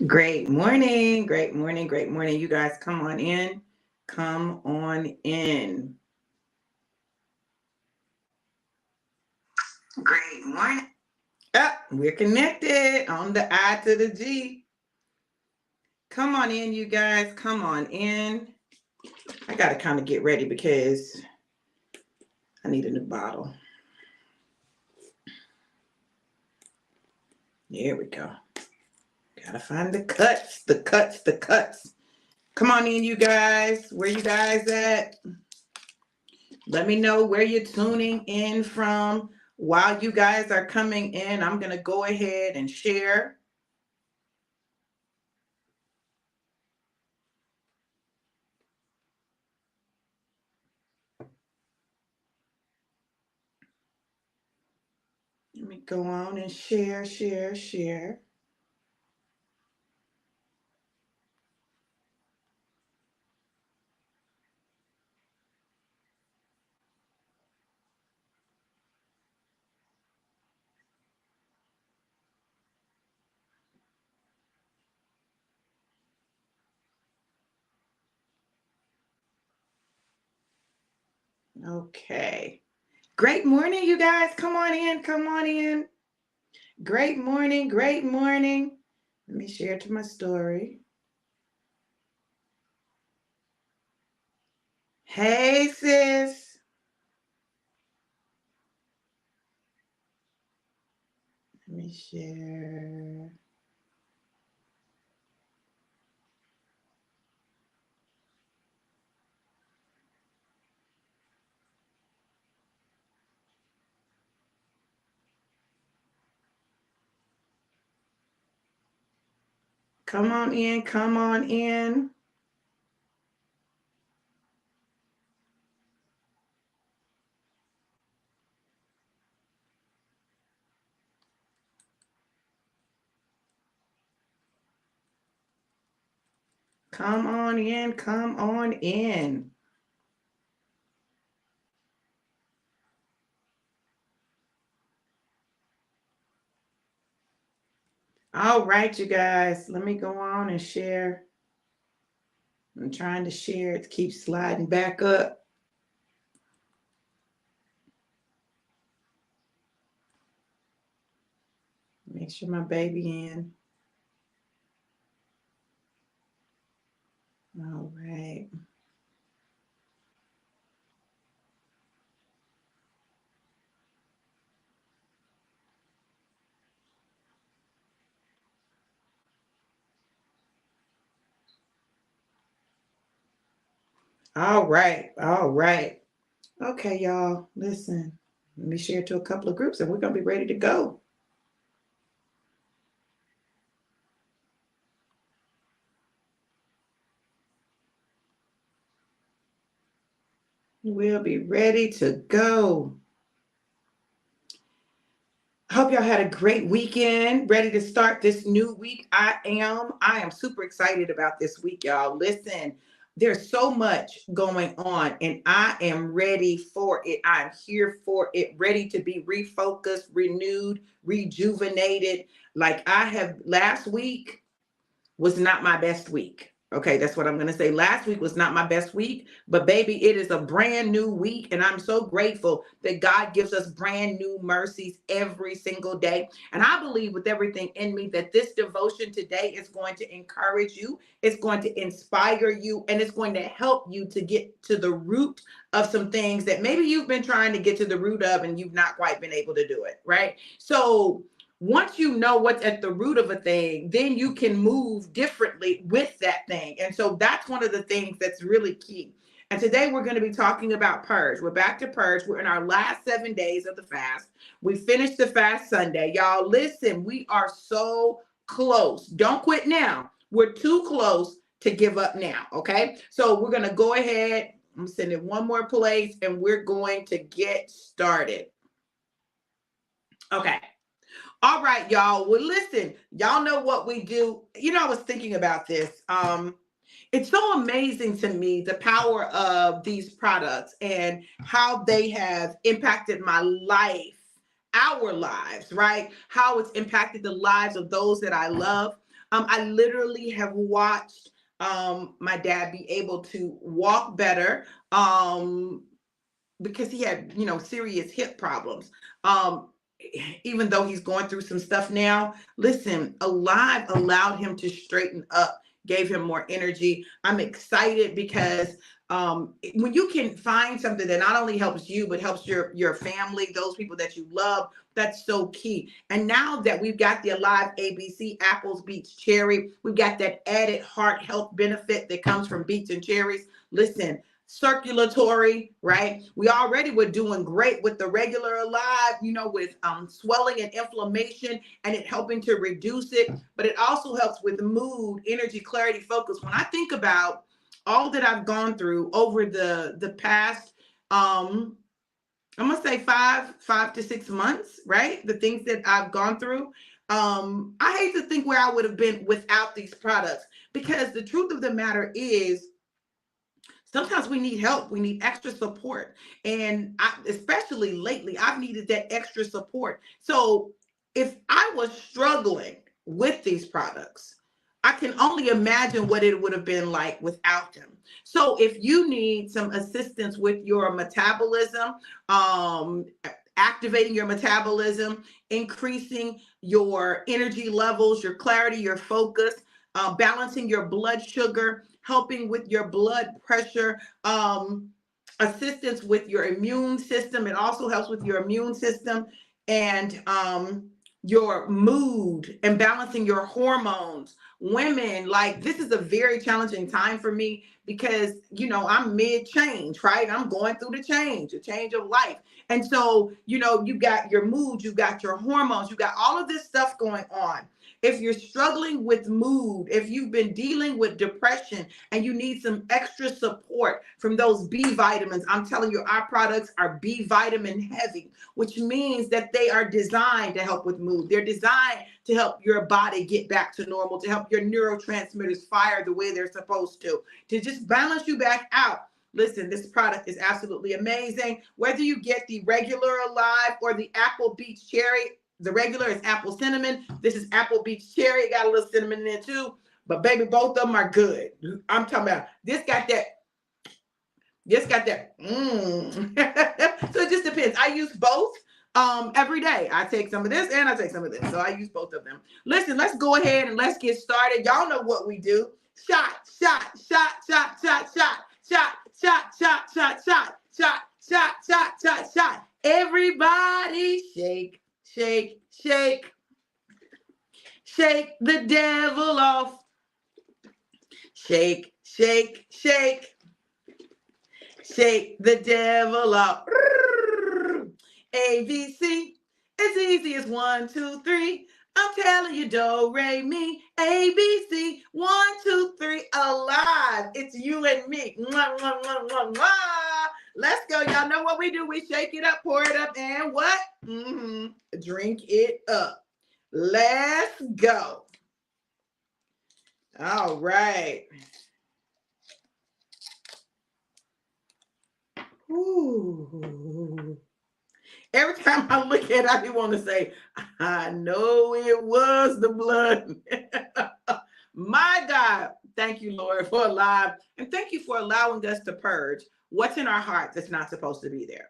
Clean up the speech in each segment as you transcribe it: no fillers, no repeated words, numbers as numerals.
Great morning, great morning, great morning. You guys come on in. Come on in. Great morning. We're connected on the I to the G. Come on in, you guys. Come on in. I got to kind of get ready because I need a new bottle. There we go. Gotta find the cuts, the cuts, the cuts. Come on in, you guys. Where you guys at? Let me know where you're tuning in from. While you guys are coming in, I'm going to go ahead and share. Let me go on and share. Okay. Great morning, you guys. Come on in. Come on in. Great morning. Great morning. Let me share to my story. Hey, sis. Let me share. Come on in. Come on in. Come on in. Come on in. All right, you guys. Let me go on and share. I'm trying to share. It keeps sliding back up. Make sure my baby in. All right. All right. All right. Okay, y'all. Listen. Let me share to a couple of groups and we're going to be ready to go. We'll be ready to go. I hope y'all had a great weekend, ready to start this new week. I am super excited about this week, y'all. Listen, there's so much going on and I am ready for it. I'm here for it, ready to be refocused, renewed, rejuvenated. Like I have last week was not my best week. Okay, that's what I'm going to say. Last week was not my best week, but baby, it is a brand new week. And I'm so grateful that God gives us brand new mercies every single day. And I believe with everything in me that this devotion today is going to encourage you, it's going to inspire you, and it's going to help you to get to the root of some things that maybe you've been trying to get to the root of and you've not quite been able to do it, right? So, once you know what's at the root of a thing, then you can move differently with that thing. And so that's one of the things that's really key. And today we're going to be talking about purge. We're back to purge. We're in our last 7 days of the fast. We finished the fast Sunday. Y'all, listen, we are so close. Don't quit now. We're too close to give up now. Okay. So we're going to go ahead. I'm sending one more place and we're going to get started. Okay. All right, y'all. Well, listen, y'all know what we do. You know, I was thinking about this. It's so amazing to me the power of these products and how they have impacted my life, our lives, right? How it's impacted the lives of those that I love. I literally have watched my dad be able to walk better. Because he had, serious hip problems. Um, Even though he's going through some stuff now, listen, Alive allowed him to straighten up, gave him more energy. I'm excited because when you can find something that not only helps you but helps your family, those people that you love, that's so key. And now that we've got the Alive ABC apples, beets, cherry, we've got that added heart health benefit that comes from beets and cherries. Listen, circulatory, right? We already were doing great with the regular Alive, with swelling and inflammation, and it helping to reduce it. But it also helps with mood, energy, clarity, focus. When I think about all that I've gone through over the past, I'm gonna say 5 to 6 months, right? The things that I've gone through. I hate to think where I would have been without these products, because the truth of the matter is, sometimes we need help. We need extra support. And especially lately, I've needed that extra support. So if I was struggling with these products, I can only imagine what it would have been like without them. So if you need some assistance with your metabolism, activating your metabolism, increasing your energy levels, your clarity, your focus, balancing your blood sugar, helping with your blood pressure, assistance with your immune system. It also helps with your immune system and your mood and balancing your hormones. Women, like, this is a very challenging time for me because, I'm mid-change, right? I'm going through the change of life. And so, you got your mood, you got your hormones, you got all of this stuff going on. If you're struggling with mood, if you've been dealing with depression and you need some extra support from those B vitamins, I'm telling you, our products are B vitamin heavy, which means that they are designed to help with mood. They're designed to help your body get back to normal, to help your neurotransmitters fire the way they're supposed to just balance you back out. Listen, this product is absolutely amazing. Whether you get the regular Alive or the apple beets cherry, the regular is apple cinnamon. This is apple beets cherry. It got a little cinnamon in it too. But baby, both of them are good. I'm talking about this got that. So it just depends. I use both every day. I take some of this and I take some of this. So I use both of them. Listen, let's go ahead and let's get started. Y'all know what we do. Shot, shot, shot, shot, shot, shot, shot, shot, shot, shot, shot, shot, shot, shot, shot, shot. Everybody shake. Shake, shake, shake the devil off. Shake, shake, shake, shake the devil off. ABC, as easy as 1, 2, 3. I'm telling you, do, re, mi, ABC, 1, 2, 3, alive. It's you and me. Mwah, mwah, mwah, mwah, mwah. Let's go. Y'all know what we do. We shake it up, pour it up, and what? Drink it up. Let's go. All right. Ooh. Every time I look at it, I want to say, I know it was the blood. My God, thank you, Lord, for Alive. And thank you for allowing us to purge what's in our heart that's not supposed to be there.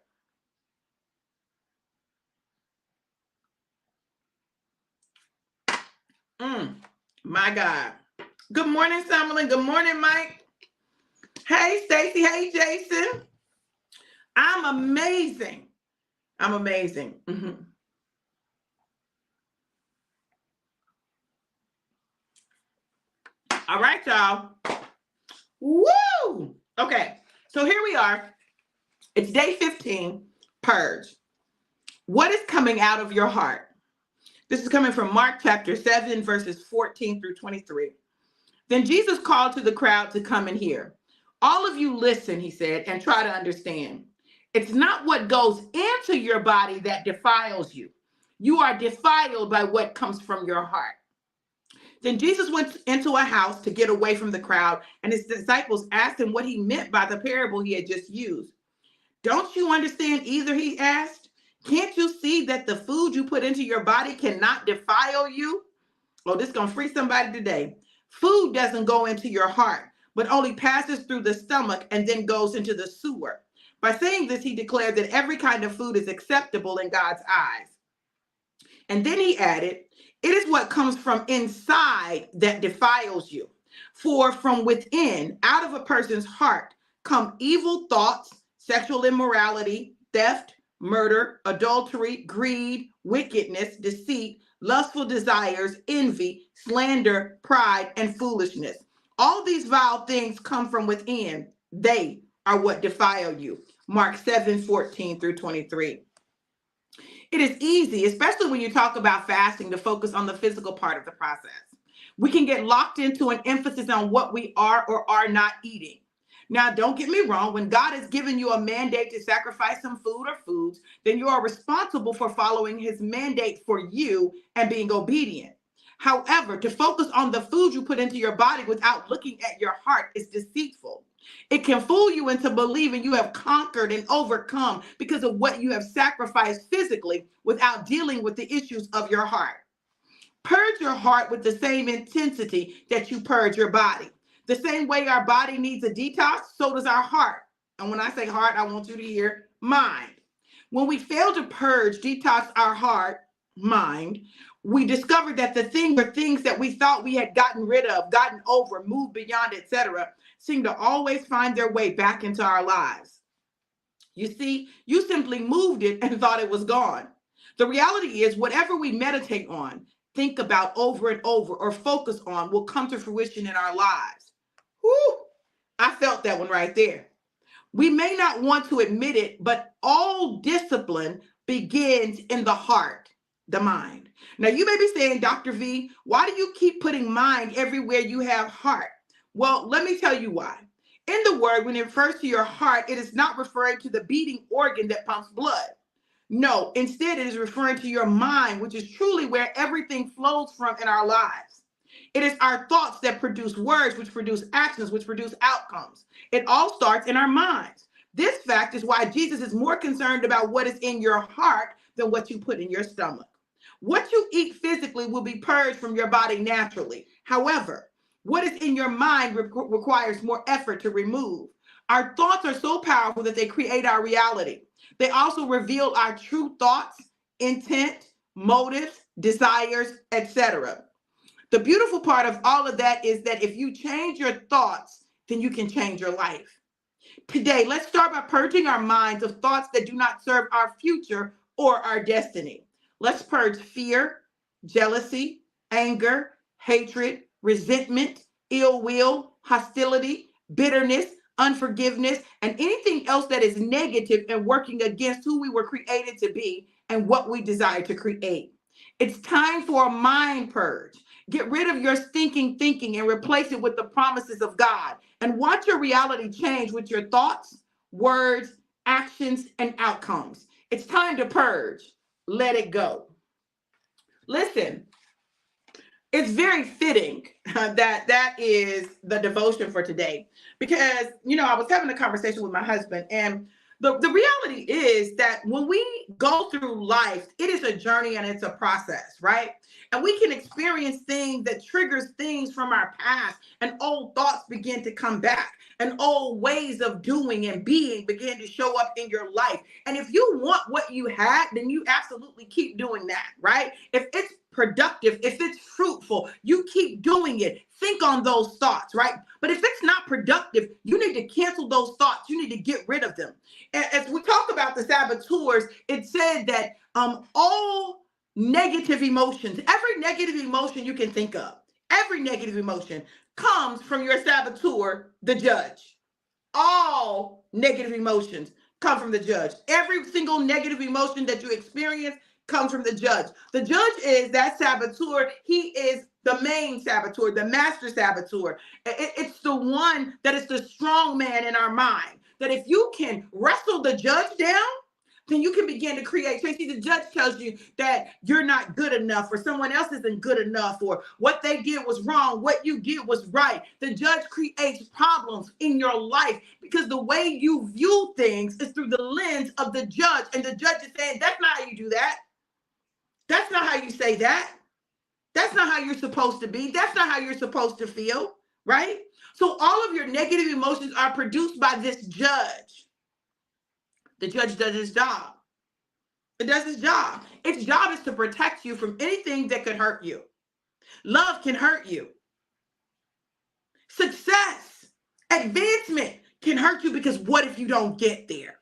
My God. Good morning, Summerlin. Good morning, Mike. Hey, Stacy. Hey, Jason. I'm amazing. I'm amazing. All right, y'all. Woo! Okay, so here we are. It's day 15, Purge. What is coming out of your heart? This is coming from Mark chapter 7, verses 14 through 23. Then Jesus called to the crowd to come and hear. All of you listen, he said, and try to understand. It's not what goes into your body that defiles you. You are defiled by what comes from your heart. Then Jesus went into a house to get away from the crowd, and his disciples asked him what he meant by the parable he had just used. Don't you understand either, he asked. Can't you see that the food you put into your body cannot defile you? Oh, this is going to free somebody today. Food doesn't go into your heart, but only passes through the stomach and then goes into the sewer. By saying this, he declared that every kind of food is acceptable in God's eyes. And then he added, it is what comes from inside that defiles you. For from within, out of a person's heart, come evil thoughts, sexual immorality, theft, murder, adultery, greed, wickedness, deceit, lustful desires, envy, slander, pride, and foolishness. All these vile things come from within. They are what defile you. Mark 7:14 through 23. It is easy, especially when you talk about fasting, to focus on the physical part of the process. We can get locked into an emphasis on what we are or are not eating. Now, don't get me wrong. When God has given you a mandate to sacrifice some food or foods, then you are responsible for following his mandate for you and being obedient. However, to focus on the food you put into your body without looking at your heart is deceitful. It can fool you into believing you have conquered and overcome because of what you have sacrificed physically without dealing with the issues of your heart. Purge your heart with the same intensity that you purge your body. The same way our body needs a detox, so does our heart. And when I say heart, I want you to hear mind. When we fail to purge, detox our heart, mind, we discovered that the thing or things that we thought we had gotten rid of, gotten over, moved beyond, etc., seem to always find their way back into our lives. You see, you simply moved it and thought it was gone. The reality is, whatever we meditate on, think about over and over, or focus on will come to fruition in our lives. Whew, I felt that one right there. We may not want to admit it, but all discipline begins in the heart, the mind. Now, you may be saying, Dr. V, why do you keep putting mind everywhere you have heart? Well, let me tell you why. In the word, when it refers to your heart, it is not referring to the beating organ that pumps blood. No, instead, it is referring to your mind, which is truly where everything flows from in our lives. It is our thoughts that produce words, which produce actions, which produce outcomes. It all starts in our minds. This fact is why Jesus is more concerned about what is in your heart than what you put in your stomach. What you eat physically will be purged from your body naturally. However, what is in your mind requires more effort to remove. Our thoughts are so powerful that they create our reality. They also reveal our true thoughts, intent, motives, desires, etc. The beautiful part of all of that is that if you change your thoughts, then you can change your life. Today, let's start by purging our minds of thoughts that do not serve our future or our destiny. Let's purge fear, jealousy, anger, hatred, resentment, ill will, hostility, bitterness, unforgiveness, and anything else that is negative and working against who we were created to be and what we desire to create. It's time for a mind purge. Get rid of your stinking thinking and replace it with the promises of God. And watch your reality change with your thoughts, words, actions, and outcomes. It's time to purge. Let it go. Listen, it's very fitting that is the devotion for today because, I was having a conversation with my husband, and the reality is that when we go through life, it is a journey and it's a process, right? And we can experience things that triggers things from our past, and old thoughts begin to come back, and old ways of doing and being begin to show up in your life. And if you want what you had, then you absolutely keep doing that, right? If it's productive, if it's fruitful, you keep doing it. Think on those thoughts, right? But if it's not productive, you need to cancel those thoughts. You need to get rid of them. As we talk about the saboteurs, it said that all negative emotions, every negative emotion you can think of, every negative emotion comes from your saboteur, the judge. All negative emotions come from the judge. Every single negative emotion that you experience comes from the judge. The judge is that saboteur. He is the main saboteur, the master saboteur. It's the one that is the strong man in our mind. That if you can wrestle the judge down, then you can begin to create. So you see, the judge tells you that you're not good enough, or someone else isn't good enough, or what they did was wrong, what you did was right. The judge creates problems in your life because the way you view things is through the lens of the judge. And the judge is saying, that's not how you do that. That's not how you say that. That's not how you're supposed to be. That's not how you're supposed to feel, right? So all of your negative emotions are produced by this judge. The judge does his job. It does its job. Its job is to protect you from anything that could hurt you. Love can hurt you. Success, advancement can hurt you, because what if you don't get there?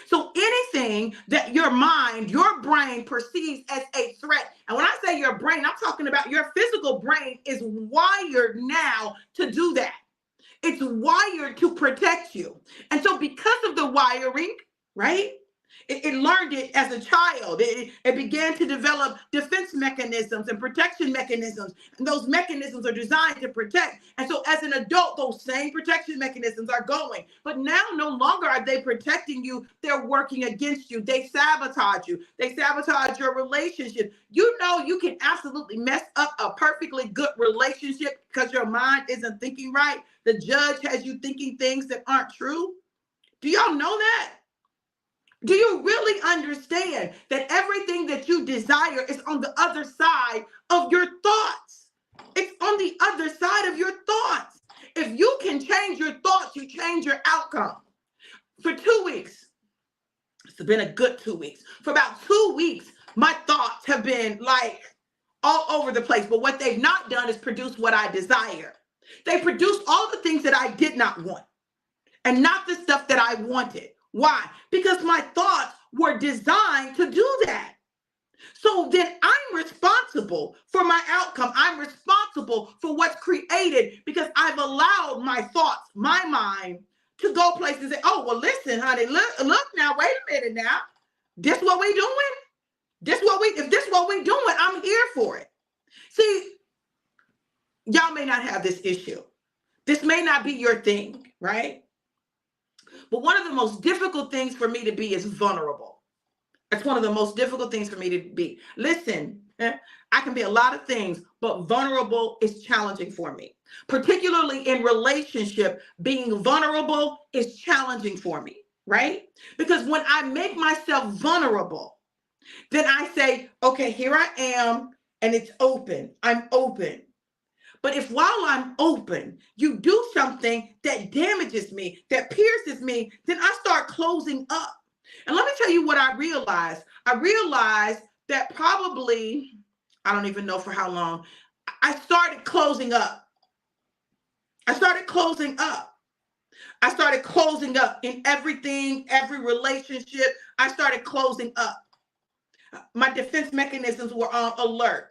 So anything that your mind, your brain perceives as a threat, and when I say your brain, I'm talking about your physical brain is wired now to do that. It's wired to protect you. And so because of the wiring, right? It learned it as a child. It began to develop defense mechanisms and protection mechanisms. And those mechanisms are designed to protect. And so as an adult, those same protection mechanisms are going. But now no longer are they protecting you. They're working against you. They sabotage you. They sabotage your relationship. You know, you can absolutely mess up a perfectly good relationship because your mind isn't thinking right. The judge has you thinking things that aren't true. Do y'all know that? Do you really understand that everything that you desire is on the other side of your thoughts? It's on the other side of your thoughts. If you can change your thoughts, you change your outcome. For 2 weeks, it's been a good 2 weeks. For about 2 weeks, my thoughts have been like all over the place. But what they've not done is produce what I desire. They produced all the things that I did not want and not the stuff that I wanted. Why? Because my thoughts were designed to do that. So then I'm responsible for my outcome. I'm responsible for what's created because I've allowed my thoughts, my mind, to go places and say, oh, well, listen, honey, look now, wait a minute now. This what we doing? If this what we doing, I'm here for it. See, y'all may not have this issue. This may not be your thing, right? But one of the most difficult things for me to be is vulnerable. That's one of the most difficult things for me to be. Listen, I can be a lot of things, but vulnerable is challenging for me. Particularly in relationship, being vulnerable is challenging for me, right? Because when I make myself vulnerable, then I say, okay, here I am, and it's open. I'm open. But if while I'm open, you do something that damages me, that pierces me, then I start closing up. And let me tell you what I realized. I realized that probably, I don't even know for how long, I started closing up. I started closing up in everything, every relationship. I started closing up. My defense mechanisms were on alert.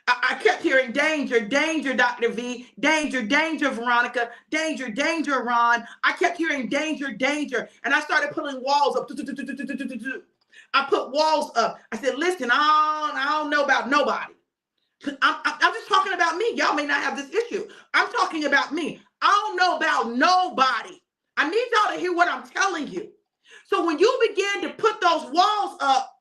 I kept hearing danger, danger, Dr. V, danger, danger, Veronica, danger, danger, Ron. I kept hearing danger, danger. And I started putting walls up. I put walls up. I said, listen, I don't know about nobody. I'm just talking about me. Y'all may not have this issue. I'm talking about me. I don't know about nobody. I need y'all to hear what I'm telling you. So when you begin to put those walls up,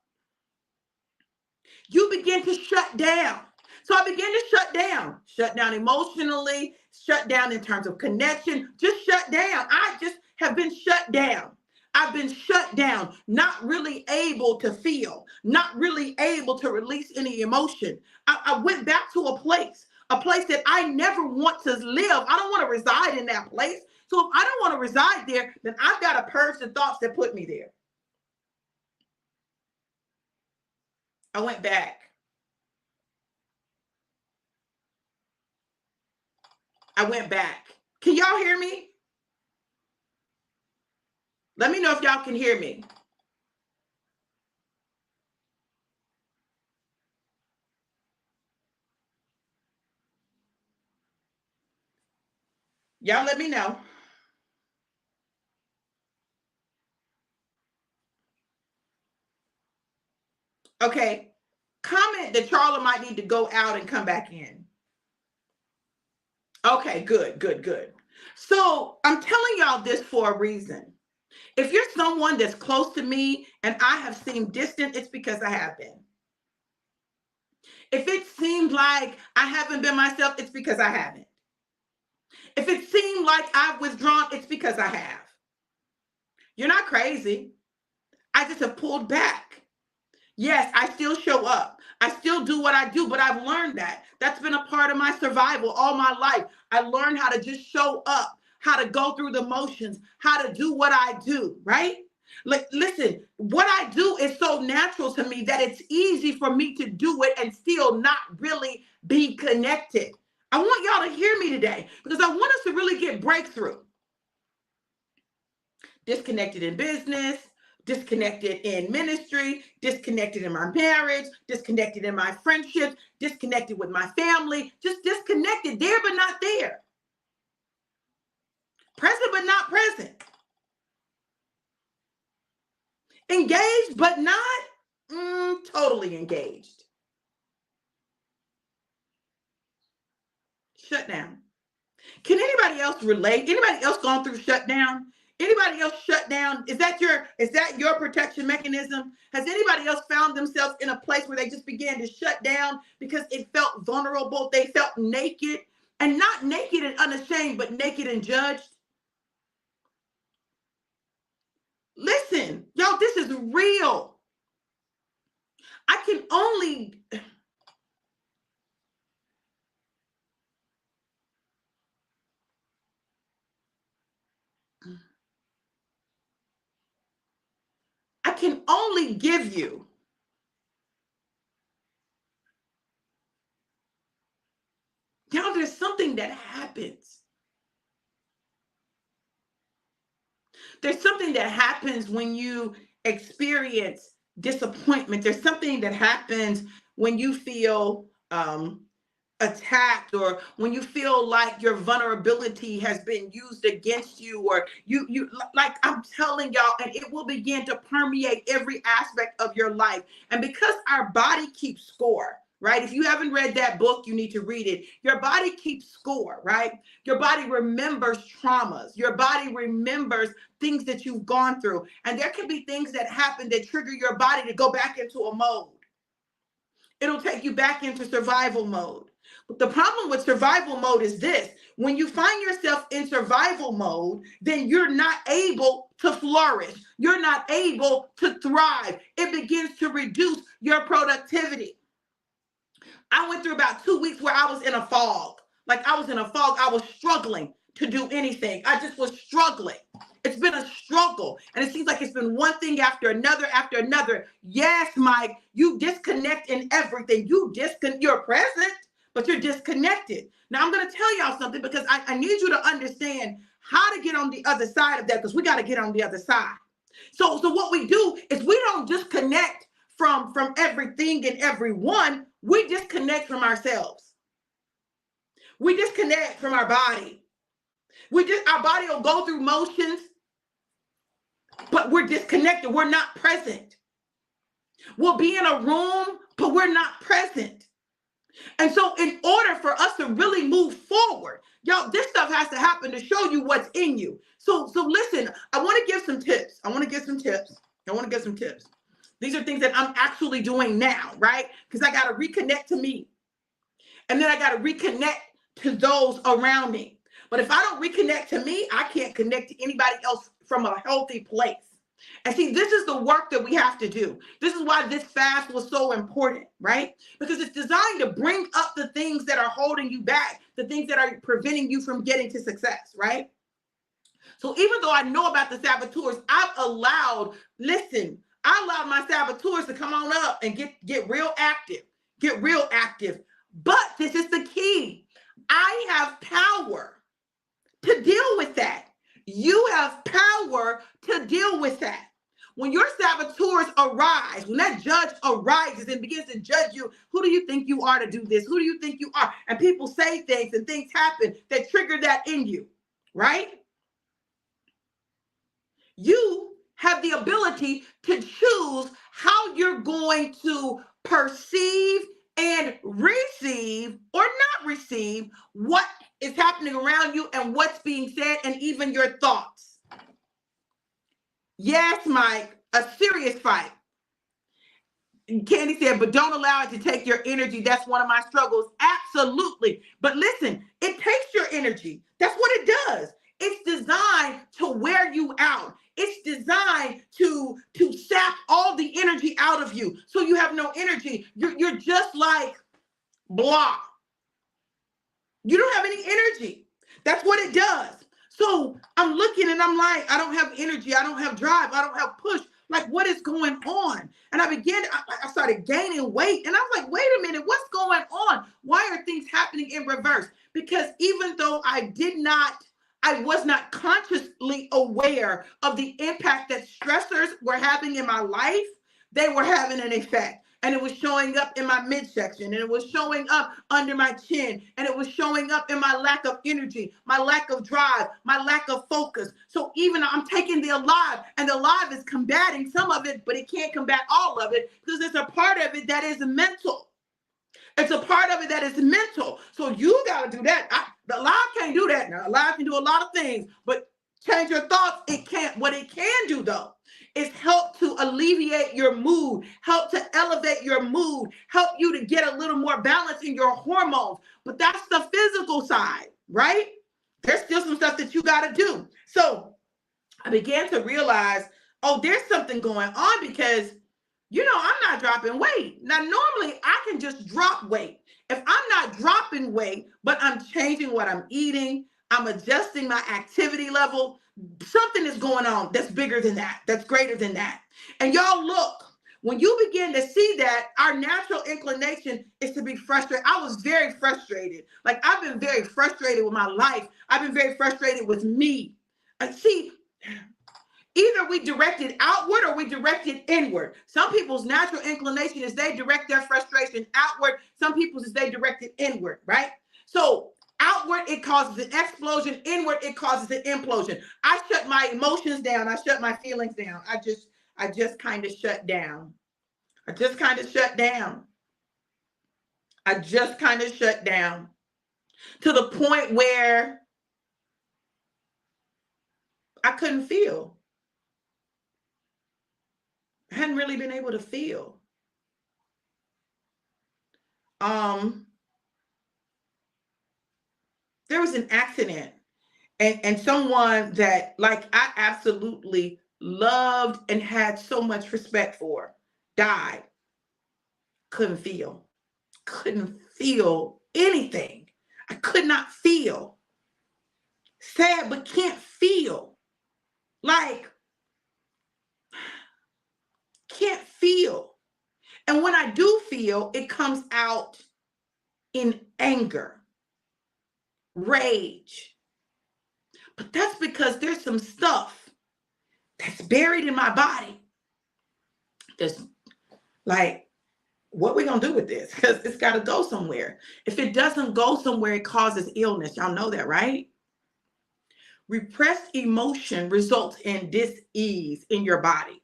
you begin to shut down. So I began to shut down emotionally, shut down in terms of connection, just shut down. I just have been shut down. I've been shut down, not really able to feel, not really able to release any emotion. I went back to a place that I never want to live. I don't want to reside in that place. So if I don't want to reside there, then I've got to purge the thoughts that put me there. I went back. Can y'all hear me? Let me know if y'all can hear me. Y'all let me know. Okay. Comment that Charla might need to go out and come back in. Okay, good. So I'm telling y'all this for a reason. If you're someone that's close to me and I have seemed distant, it's because I have been. If it seemed like I haven't been myself, it's because I haven't. If it seemed like I've withdrawn, it's because I have. You're not crazy. I just have pulled back. Yes, I still show up. I still do what I do, but I've learned that. That's been a part of my survival all my life. I learned how to just show up, how to go through the motions, how to do what I do, right? Like, listen, what I do is so natural to me that it's easy for me to do it and still not really be connected. I want y'all to hear me today because I want us to really get breakthrough. Disconnected in business, disconnected in ministry, disconnected in my marriage, disconnected in my friendships, disconnected with my family, just disconnected there but not there. Present but not present. Engaged but not totally engaged. Shut down. Can anybody else relate? Anybody else gone through shutdown? Anybody else shut down? Is that your protection mechanism? Has anybody else found themselves in a place where they just began to shut down because it felt vulnerable? They felt naked, and not naked and unashamed, but naked and judged. Listen, y'all, this is real. I can only give you y'all, there's something that happens. There's something that happens when you experience disappointment. There's something that happens when you feel attacked, or when you feel like your vulnerability has been used against you, or you like, I'm telling y'all, and it will begin to permeate every aspect of your life. And because our body keeps score, right? If you haven't read that book, you need to read it. Your body keeps score, right? Your body remembers traumas. Your body remembers things that you've gone through. And there can be things that happen that trigger your body to go back into a mode. It'll take you back into survival mode. But the problem with survival mode is this: when you find yourself in survival mode, then you're not able to flourish. You're not able to thrive. It begins to reduce your productivity. I went through about 2 weeks where I was in a fog. Like, I was in a fog. I was struggling to do anything. I just was struggling. It's been a struggle. And it seems like it's been one thing after another after another. Yes, Mike, you disconnect in everything. You're present, but you're disconnected. Now, I'm going to tell y'all something, because I need you to understand how to get on the other side of that, because we got to get on the other side. So what we do is we don't disconnect from everything and everyone. We disconnect from ourselves. We disconnect from our body. Our body will go through motions, but we're disconnected. We're not present. We'll be in a room, but we're not present. And so in order for us to really move forward, y'all, this stuff has to happen to show you what's in you. So listen, I want to give some tips. These are things that I'm actually doing now, right? Because I got to reconnect to me. And then I got to reconnect to those around me. But if I don't reconnect to me, I can't connect to anybody else from a healthy place. And see, this is the work that we have to do. This is why this fast was so important, right? Because it's designed to bring up the things that are holding you back, the things that are preventing you from getting to success, right? So even though I know about the saboteurs, I allowed my saboteurs to come on up and get real active. But this is the key. I have power to deal with that. You have power to deal with that. When your saboteurs arise, when that judge arises and begins to judge you, who do you think you are to do this? Who do you think you are? And people say things and things happen that trigger that in you, right? You have the ability to choose how you're going to perceive and receive or not receive what is happening around you and what's being said, and even your thoughts. Yes, Mike, a serious fight. Candy said, but don't allow it to take your energy. That's one of my struggles. Absolutely. But listen, it takes your energy. That's what it does. It's designed to wear you out. It's designed to sap all the energy out of you. So you have no energy. You're just like blah. You don't have any energy. That's what it does. So I'm looking and I'm like, I don't have energy. I don't have drive. I don't have push. Like, what is going on? And I started gaining weight. And I was like, wait a minute, what's going on? Why are things happening in reverse? Because even though I was not consciously aware of the impact that stressors were having in my life, they were having an effect. And it was showing up in my midsection, and it was showing up under my chin, and it was showing up in my lack of energy, my lack of drive, my lack of focus. So even I'm taking the alive, and the alive is combating some of it, but it can't combat all of it because there's a part of it that is mental. It's a part of it that is mental. So you got to do that. The alive can't do that. Now, alive can do a lot of things, but change your thoughts, it can't. What it can do, though, is help to alleviate your mood, help to elevate your mood, help you to get a little more balance in your hormones. But that's the physical side, right? There's still some stuff that you got to do. So I began to realize, oh, there's something going on because, I'm not dropping weight. Now, normally I can just drop weight. If I'm not dropping weight, but I'm changing what I'm eating, I'm adjusting my activity level, something is going on that's bigger than that, that's greater than that. And y'all look, when you begin to see that, our natural inclination is to be frustrated. I was very frustrated. Like, I've been very frustrated with my life. I've been very frustrated with me. And see, either we direct it outward or we direct it inward. Some people's natural inclination is they direct their frustration outward. Some people's is they direct it inward, right? So outward, it causes an explosion. Inward, it causes an implosion. I shut my emotions down. I shut my feelings down. I just kind of shut down. I just kind of shut down. I just kind of shut down to the point where I couldn't feel. I hadn't really been able to feel. There was an accident and someone that, like, I absolutely loved and had so much respect for died. Couldn't feel anything. I could not feel. Sad, but can't feel. Like, can't feel. And when I do feel, it comes out in anger, rage. But that's because there's some stuff that's buried in my body. There's like, what we gonna do with this? Because it's got to go somewhere. If it doesn't go somewhere, it causes illness. Y'all know that, right? Repressed emotion results in dis-ease in your body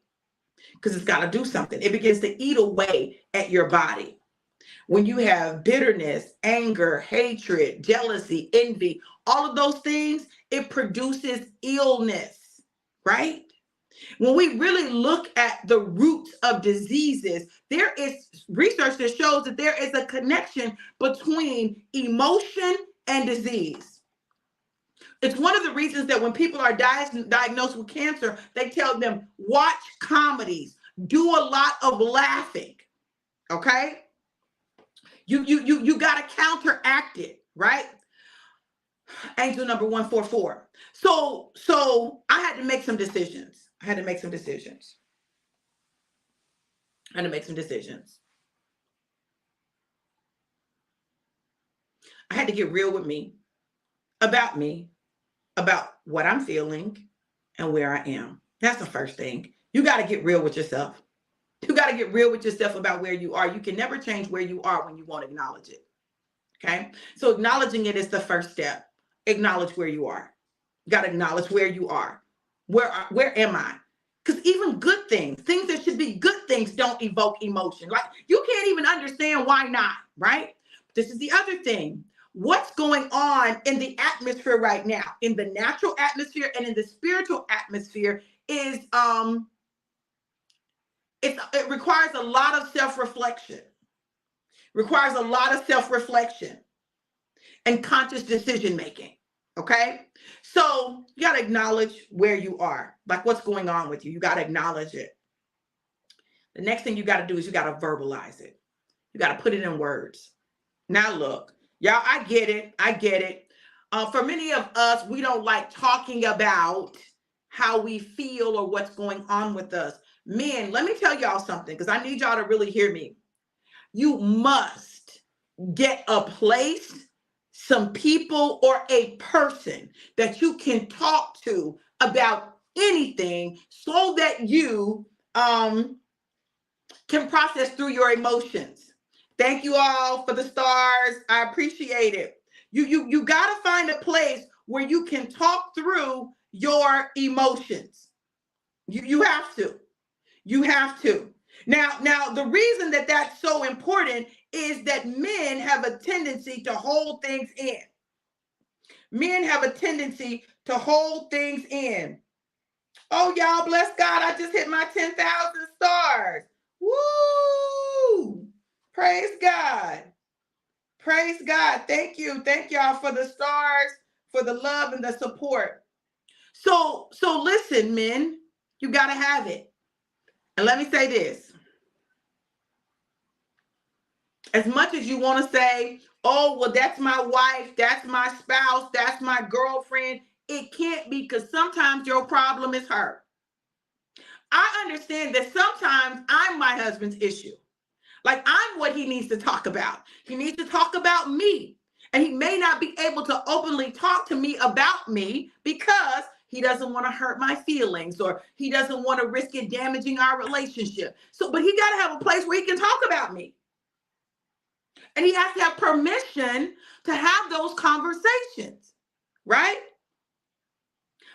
because it's got to do something. It begins to eat away at your body. When you have bitterness, anger, hatred, jealousy, envy, all of those things, it produces illness, right? When we really look at the roots of diseases, there is research that shows that there is a connection between emotion and disease. It's one of the reasons that when people are diagnosed with cancer, they tell them, watch comedies, do a lot of laughing, okay? You got to counteract it, right? Angel number 144. So I had to make some decisions. I had to make some decisions. I had to get real with me, about what I'm feeling and where I am. That's the first thing. You got to get real with yourself. You got to get real with yourself about where you are. You can never change where you are when you won't acknowledge it. Okay? So acknowledging it is the first step. Acknowledge where you are. You got to acknowledge where you are. Where am I? Because even good things that should be good things, don't evoke emotion. Like, you can't even understand why not, right? This is the other thing. What's going on in the atmosphere right now, in the natural atmosphere and in the spiritual atmosphere, is it requires a lot of self-reflection. Requires a lot of self-reflection and conscious decision making. Okay. So you got to acknowledge where you are, like what's going on with you. You got to acknowledge it. The next thing you got to do is you got to verbalize it. You got to put it in words. Now, look, y'all, I get it. I get it. For many of us, we don't like talking about how we feel or what's going on with us. Men, let me tell y'all something, because I need y'all to really hear me. You must get a place, some people, or a person that you can talk to about anything so that you can process through your emotions. Thank you all for the stars. I appreciate it. You got to find a place where you can talk through your emotions. You have to. You have to. Now, the reason that that's so important is that men have a tendency to hold things in. Men have a tendency to hold things in. Oh, y'all, bless God, I just hit my 10,000 stars. Woo! Praise God. Praise God. Thank you. Thank y'all for the stars, for the love and the support. So listen, men, you got to have it. And let me say this. As much as you want to say, oh, well, that's my wife, that's my spouse, that's my girlfriend, it can't be, because sometimes your problem is her. I understand that sometimes I'm my husband's issue. Like, I'm what he needs to talk about. He needs to talk about me. And he may not be able to openly talk to me about me because he doesn't want to hurt my feelings, or he doesn't want to risk it damaging our relationship. So, but he got to have a place where he can talk about me. And he has to have permission to have those conversations, right?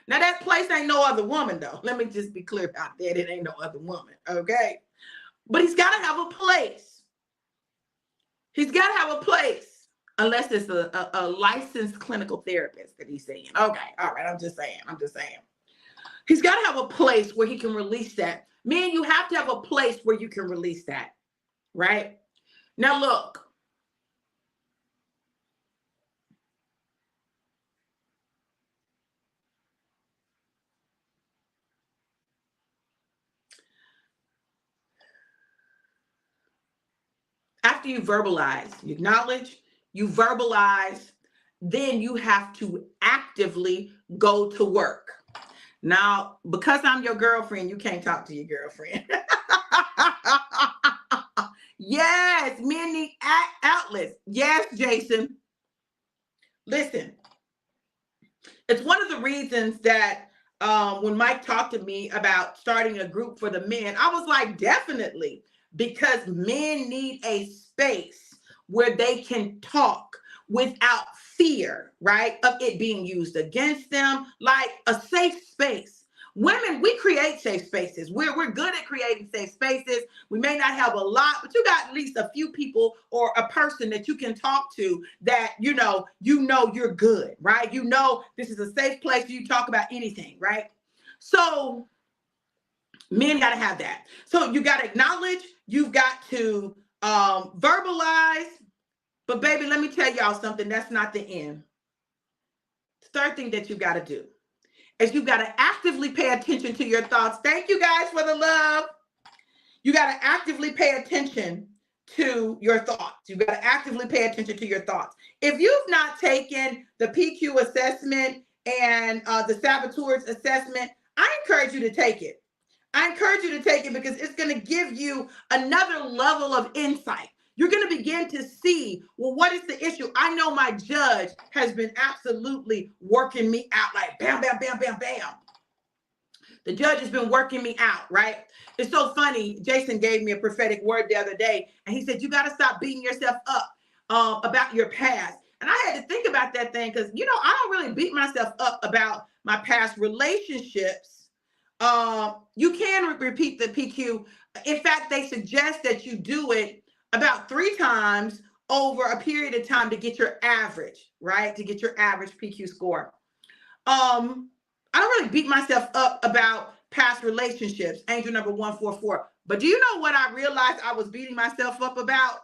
Now, that place ain't no other woman, though. Let me just be clear about that. It ain't no other woman, okay? But he's got to have a place. He's got to have a place, unless it's a licensed clinical therapist that he's saying. Okay, all right, I'm just saying. He's got to have a place where he can release that. Man, you have to have a place where you can release that, right? Now, look. After you verbalize, you acknowledge, you verbalize, then you have to actively go to work. Now, because I'm your girlfriend, you can't talk to your girlfriend. Yes, men need outlets. Yes, Jason. Listen, it's one of the reasons that when Mike talked to me about starting a group for the men, I was like, definitely, because men need a space where they can talk without fear, right, of it being used against them, like a safe space. Women, we create safe spaces. We're good at creating safe spaces. We may not have a lot, but you got at least a few people or a person that you can talk to that you know you're good, right? You know this is a safe place for you to talk about anything, right? So men got to have that. So you got to acknowledge, you've got to verbalize. But baby, let me tell y'all something. That's not the end. The third thing that you got to do is you got to actively pay attention to your thoughts. Thank you guys for the love. You got to actively pay attention to your thoughts. You got to actively pay attention to your thoughts. If you've not taken the PQ assessment and the saboteur's assessment, I encourage you to take it. I encourage you to take it because it's going to give you another level of insight. You're going to begin to see, well, what is the issue? I know my judge has been absolutely working me out, like bam, bam, bam, bam, bam. The judge has been working me out, right? It's so funny. Jason gave me a prophetic word the other day, and he said, you got to stop beating yourself up about your past. And I had to think about that thing because, I don't really beat myself up about my past relationships. You can repeat the PQ. In fact, they suggest that you do it about 3 times over a period of time to get your average, right? To get your average PQ score. I don't really beat myself up about past relationships, angel number 144. But do you know what I realized I was beating myself up about?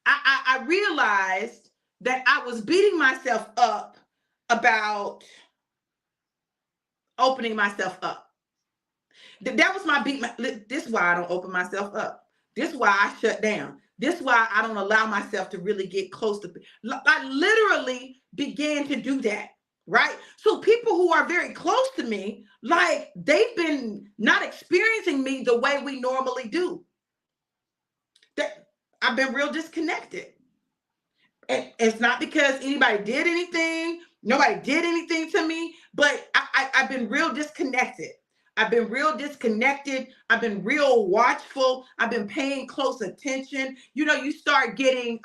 I realized that I was beating myself up about opening myself up. That was my beat. This is why I don't open myself up. This is why I shut down. This is why I don't allow myself to really get close to. I literally began to do that, right? So people who are very close to me, like they've been not experiencing me the way we normally do. That I've been real disconnected. And it's not because anybody did anything. Nobody did anything to me, but I've been real disconnected. I've been real disconnected. I've been real watchful. I've been paying close attention. You know, you start getting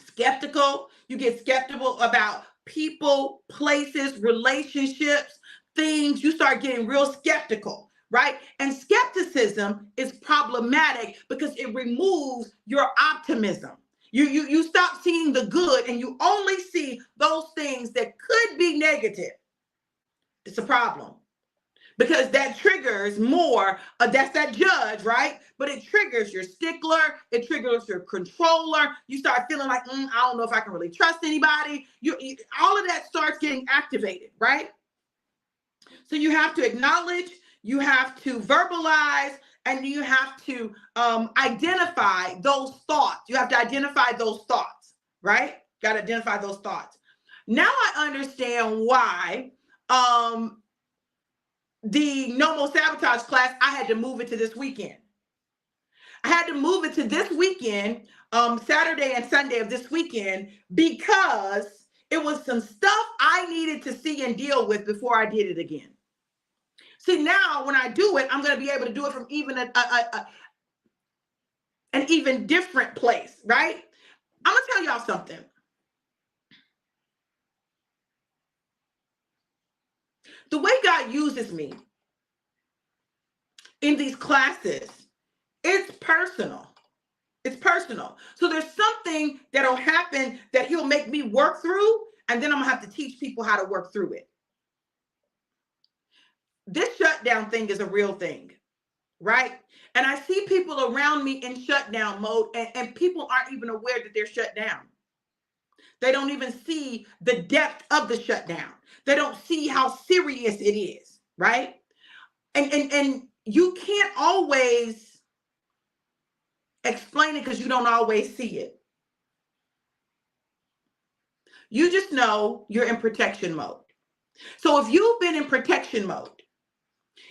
skeptical. You get skeptical about people, places, relationships, things. You start getting real skeptical, right? And skepticism is problematic because it removes your optimism. You stop seeing the good and you only see those things that could be negative. It's a problem because that triggers more. That's that judge, right? But it triggers your stickler. It triggers your controller. You start feeling like, I don't know if I can really trust anybody. All of that starts getting activated, right? So you have to acknowledge, you have to verbalize, and you have to identify those thoughts. You have to identify those thoughts, right? Got to identify those thoughts. Now I understand why the No More Sabotage class, I had to move it to this weekend. I had to move it to this weekend, Saturday and Sunday of this weekend, because it was some stuff I needed to see and deal with before I did it again. See, now when I do it, I'm going to be able to do it from even an even different place, right? I'm going to tell y'all something. The way God uses me in these classes, it's personal. It's personal. So there's something that'll happen that he'll make me work through, and then I'm going to have to teach people how to work through it. This shutdown thing is a real thing, right? And I see people around me in shutdown mode, and people aren't even aware that they're shut down. They don't even see the depth of the shutdown. They don't see how serious it is, right? And you can't always explain it because you don't always see it. You just know you're in protection mode. So if you've been in protection mode,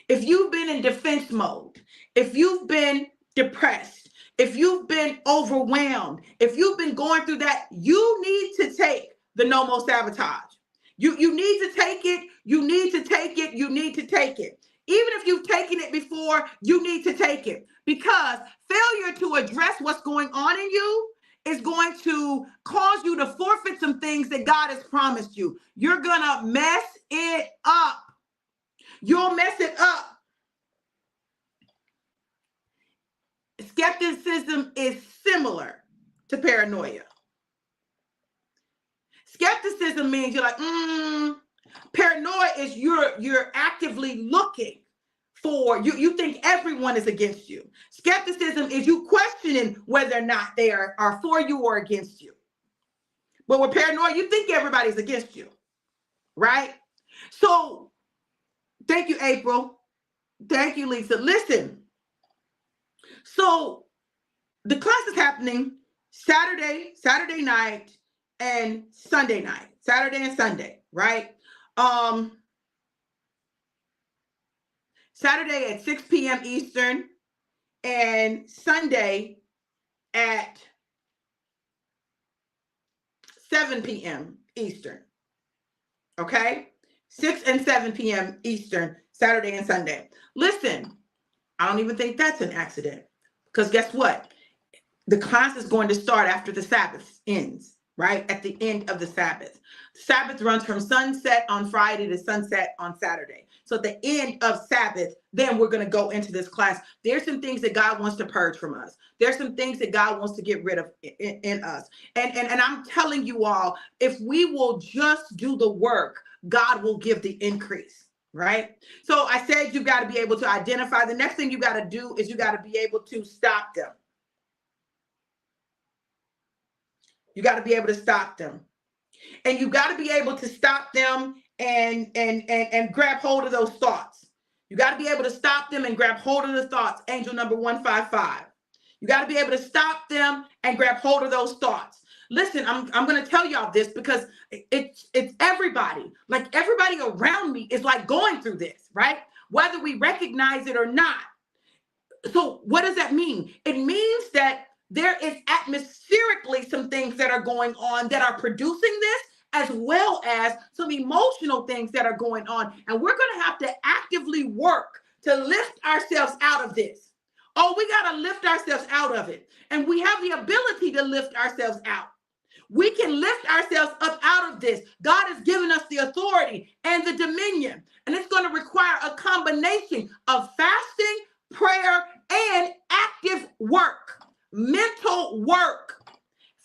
if you've been in defense mode, if you've been depressed, if you've been overwhelmed, if you've been going through that, you need to take the No More Sabotage. You need to take it. You need to take it. You need to take it. Even if you've taken it before, you need to take it, because failure to address what's going on in you is going to cause you to forfeit some things that God has promised you. You're going to mess it up. You'll mess it up. Skepticism is similar to paranoia. Skepticism means you're like, Paranoia is you're actively looking for, you think everyone is against you. Skepticism is you questioning whether or not they are for you or against you. But with paranoia, you think everybody's against you, right? So thank you, April. Thank you, Lisa. Listen. So the class is happening Saturday night, and Sunday night. Saturday and Sunday, right? Saturday at 6 p.m. Eastern and Sunday at 7 p.m. Eastern. Okay? 6 and 7 p.m. Eastern, Saturday and Sunday. Listen, I don't even think that's an accident, because guess what? The class is going to start after the Sabbath ends, right? At the end of the Sabbath. Sabbath runs from sunset on Friday to sunset on Saturday. So at the end of Sabbath, then we're going to go into this class. There's some things that God wants to purge from us. There's some things that God wants to get rid of in us. And I'm telling you all, if we will just do the work, God will give the increase, right? So I said you got to be able to identify. The next thing you got to do is you got to be able to stop them. You got to be able to stop them. And you got to be able to stop them and grab hold of those thoughts. You got to be able to stop them and grab hold of the thoughts. Angel number 155. You got to be able to stop them and grab hold of those thoughts. Listen, I'm going to tell y'all this because it's everybody. Like everybody around me is like going through this, right? Whether we recognize it or not. So what does that mean? It means that there is atmospherically some things that are going on that are producing this, as well as some emotional things that are going on. And we're going to have to actively work to lift ourselves out of this. Oh, we got to lift ourselves out of it. And we have the ability to lift ourselves out. We can lift ourselves up out of this. God has given us the authority and the dominion. And it's going to require a combination of fasting, prayer, and active work, mental work,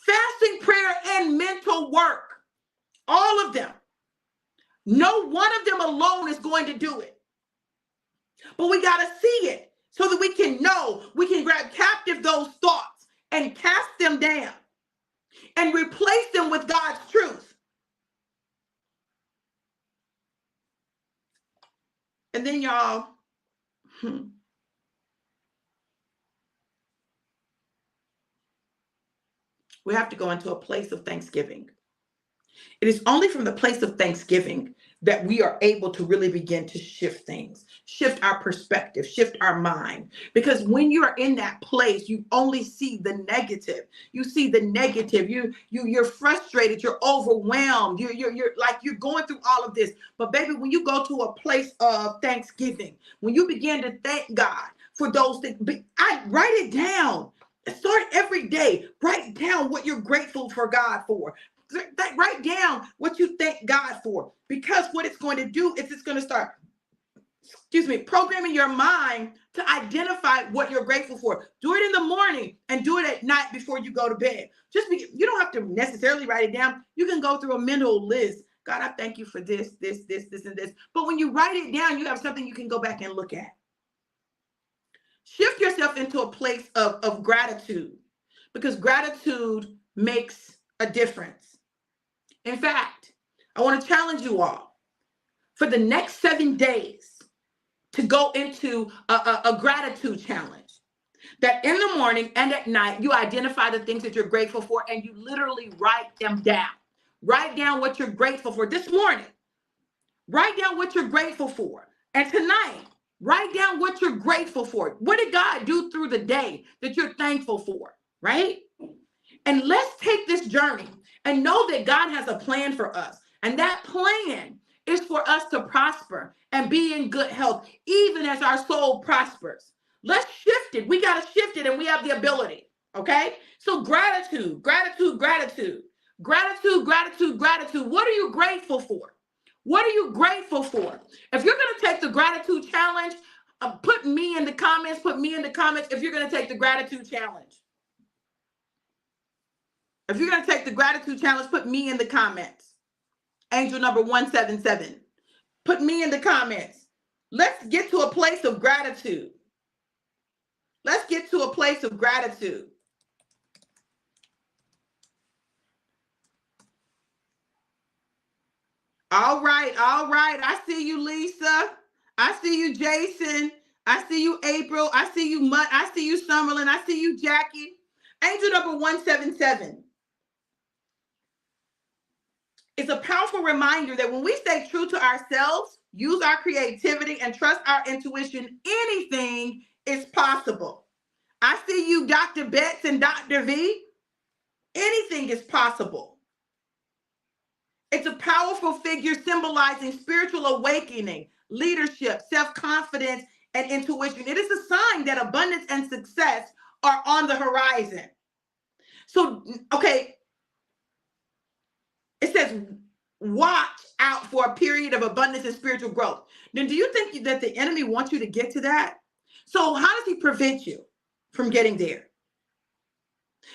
fasting, prayer, and mental work. All of them. No one of them alone is going to do it. But we got to see it so that we can know, we can grab captive those thoughts and cast them down and replace them with God's truth. And then y'all, we have to go into a place of thanksgiving. It is only from the place of thanksgiving that we are able to really begin to shift things, shift our perspective, shift our mind. Because when you are in that place, you only see the negative. You see the negative. You're frustrated. You're overwhelmed. You're like you're going through all of this. But baby, when you go to a place of thanksgiving, when you begin to thank God for those things, I write it down. Start every day. Write down what you're grateful for God for. Write down what you thank God for, because what it's going to do is it's going to start, programming your mind to identify what you're grateful for. Do it in the morning and do it at night before you go to bed. You don't have to necessarily write it down. You can go through a mental list. God, I thank you for this, and this. But when you write it down, you have something you can go back and look at. Shift yourself into a place of gratitude, because gratitude makes a difference. In fact, I want to challenge you all for the next 7 days to go into a gratitude challenge. That in the morning and at night, you identify the things that you're grateful for and you literally write them down. Write down what you're grateful for this morning. Write down what you're grateful for. And tonight, write down what you're grateful for. What did God do through the day that you're thankful for, right? And let's take this journey and know that God has a plan for us. And that plan is for us to prosper and be in good health, even as our soul prospers. Let's shift it. We got to shift it, and we have the ability. Okay? So gratitude. What are you grateful for? What are you grateful for? If you're going to take the gratitude challenge, put me in the comments. If you're going to take the gratitude challenge. If you're going to take the gratitude challenge, put me in the comments. Angel number 177. Put me in the comments. Let's get to a place of gratitude. Let's get to a place of gratitude. All right. I see you, Lisa. I see you, Jason. I see you, April. I see you, Mutt. I see you, Summerlin. I see you, Jackie. Angel number 177. It's a powerful reminder that when we stay true to ourselves, use our creativity, and trust our intuition, anything is possible. I see you, Dr. Betts and Dr. V. Anything is possible. It's a powerful figure symbolizing spiritual awakening, leadership, self-confidence, and intuition. It is a sign that abundance and success are on the horizon. So, okay. It says, watch out for a period of abundance and spiritual growth. Then do you think that the enemy wants you to get to that? So how does he prevent you from getting there?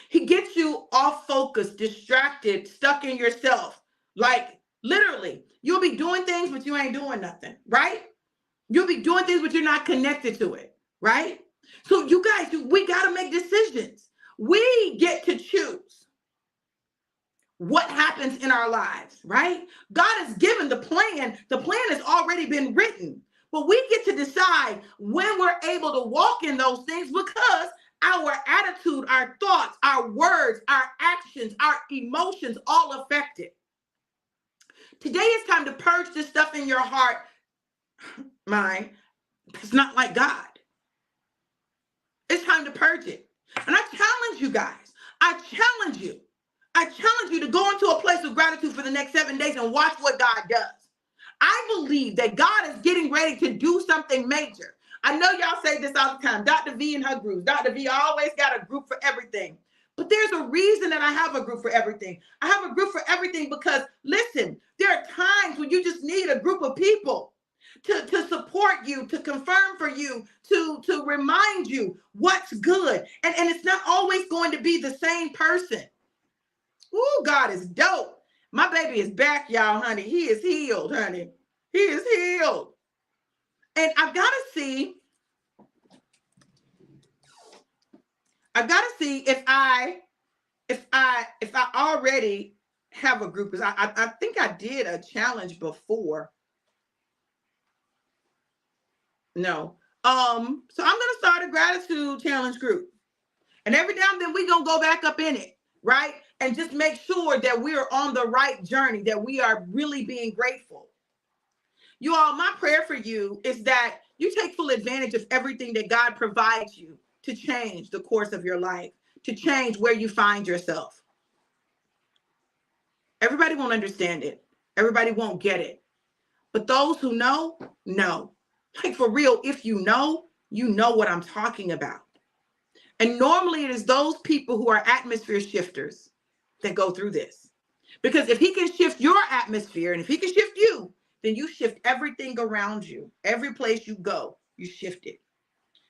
He gets you off focus, distracted, stuck in yourself. Like literally, you'll be doing things, but you ain't doing nothing, right? You'll be doing things, but you're not connected to it, right? So you guys, we got to make decisions. We get to choose. what happens in our lives, right? God has given the plan. The plan has already been written. But we get to decide when we're able to walk in those things because our attitude, our thoughts, our words, our actions, our emotions all affect it. Today is time to purge this stuff in your heart, mind. It's not like God. It's time to purge it. And I challenge you guys. I challenge you. I challenge you to go into a place of gratitude for the next 7 days and watch what God does. I believe that God is getting ready to do something major. I know y'all say this all the time. Dr. V and her groups. Dr. V always got a group for everything. But there's a reason that I have a group for everything. I have a group for everything because, listen, there are times when you just need a group of people to support you, to confirm for you, to remind you what's good. And it's not always going to be the same person. Ooh, God is dope. My baby is back, y'all, honey. He is healed, honey. He is healed. And I've got to see if I already have a group, because I think I did a challenge before. No. So I'm gonna start a gratitude challenge group. And every now and then we're gonna go back up in it, right? And just make sure that we are on the right journey, that we are really being grateful. You all, my prayer for you is that you take full advantage of everything that God provides you to change the course of your life, to change where you find yourself. Everybody won't understand it. Everybody won't get it. But those who know. Like for real, if you know what I'm talking about. And normally it is those people who are atmosphere shifters that go through this. Because if he can shift your atmosphere and if he can shift you, then you shift everything around you. Every place you go, you shift it.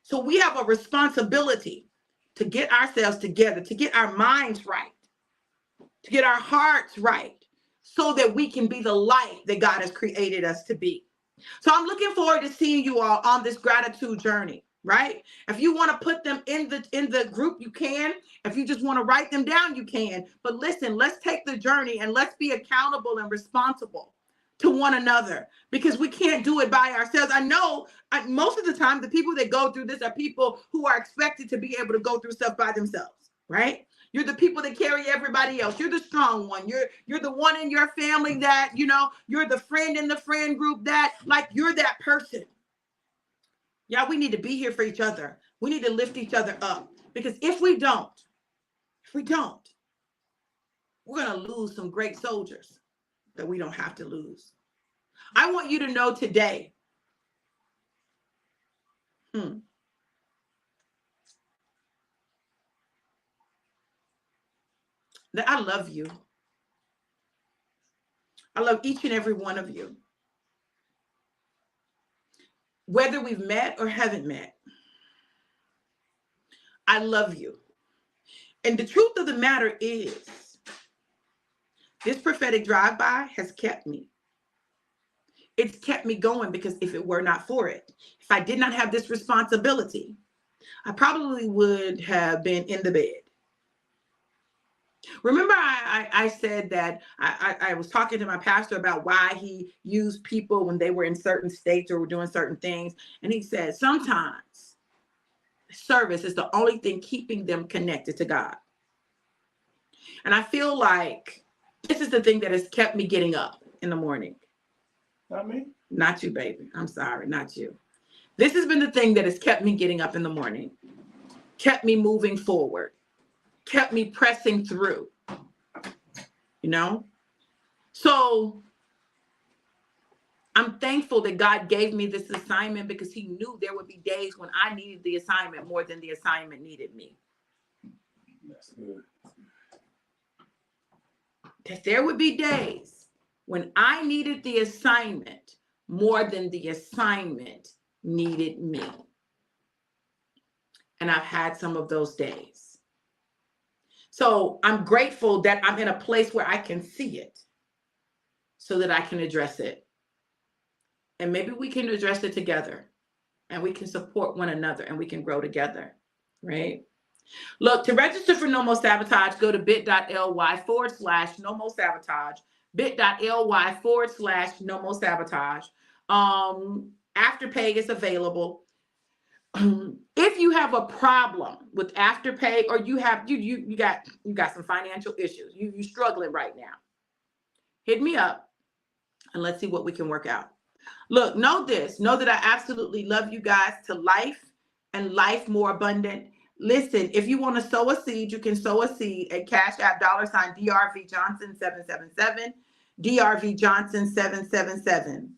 So we have a responsibility to get ourselves together, to get our minds right, to get our hearts right, so that we can be the light that God has created us to be. So I'm looking forward to seeing you all on this gratitude journey, right? If you want to put them in the group, you can. If you just want to write them down, you can. But listen, let's take the journey and let's be accountable and responsible to one another, because we can't do it by ourselves. I know most of the time the people that go through this are people who are expected to be able to go through stuff by themselves, right? You're the people that carry everybody else. You're the strong one. You're the one in your family that, you're the friend in the friend group that, like, you're that person. Yeah, we need to be here for each other. We need to lift each other up, because if we don't, we're going to lose some great soldiers that we don't have to lose. I want you to know today, that I love you. I love each and every one of you. Whether we've met or haven't met, I love you. And the truth of the matter is, this prophetic drive-by has kept me. It's kept me going, because if it were not for it, if I did not have this responsibility, I probably would have been in the bed. Remember, I said that I was talking to my pastor about why he used people when they were in certain states or were doing certain things. And he said, sometimes service is the only thing keeping them connected to God. And I feel like this is the thing that has kept me getting up in the morning. Not me? Not you, baby. I'm sorry, not you. This has been the thing that has kept me getting up in the morning, kept me moving forward, kept me pressing through, So I'm thankful that God gave me this assignment, because he knew there would be days when I needed the assignment more than the assignment needed me. That's good. That there would be days when I needed the assignment more than the assignment needed me. And I've had some of those days. So I'm grateful that I'm in a place where I can see it so that I can address it. And maybe we can address it together, and we can support one another, and we can grow together, right? Look, to register for No More Sabotage, go to bit.ly/no more sabotage, bit.ly/no more sabotage. Afterpay is available. If you have a problem with Afterpay, or you have you got some financial issues, you're struggling right now, hit me up and let's see what we can work out. Look, know that I absolutely love you guys to life and life more abundant. Listen, if you want to sow a seed, you can sow a seed at Cash App $DRV Johnson 777, DRV Johnson 777.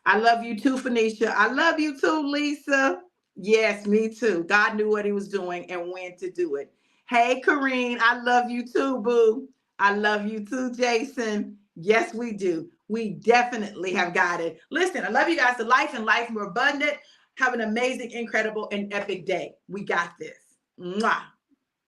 I love you too, Phoenicia. I love you too, Lisa. Yes, me too. God knew what he was doing and when to do it. Hey, Kareen, I love you too, boo. I love you too, Jason. Yes, we do. We definitely have got it. Listen, I love you guys to life and life more abundant. Have an amazing, incredible, and epic day. We got this. Mwah.